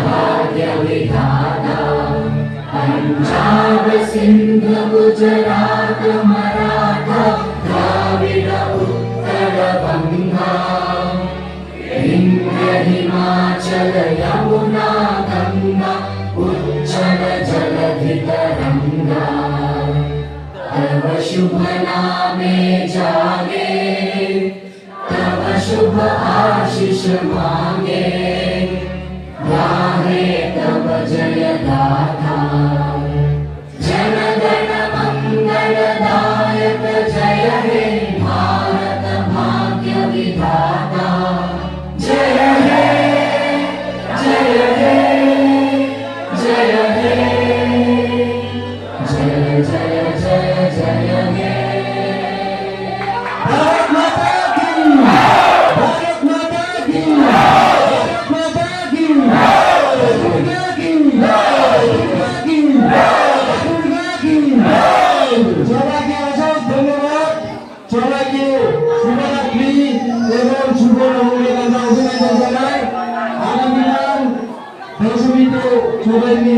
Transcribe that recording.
भाग्य विधाता पंजाब सिंध गुजरात मराठा द्राविड उत्कल बंगा विंध्य हिमाचल यमुना गंगा उच्चल जलधि तरंगा तव शुभ नामे जागे तव शुभ आशीष मांगे गाहे तव जय गाथा जन गण मंगलदायक जय हे भारत भाग्य विधाता जय हे जय हे जय हे जय जय जय जय हे भारत माता की भारत माता की भारत माता की दुर्गा की दुर्गा की दुर्गा की সবাইকে অশেষ ধন্যবাদ সবাইকে শুভরাত্রি এবং শুভ নববর্ষের অভিনন্দন জানাই আগামীকাল দশমীতে সবাইকে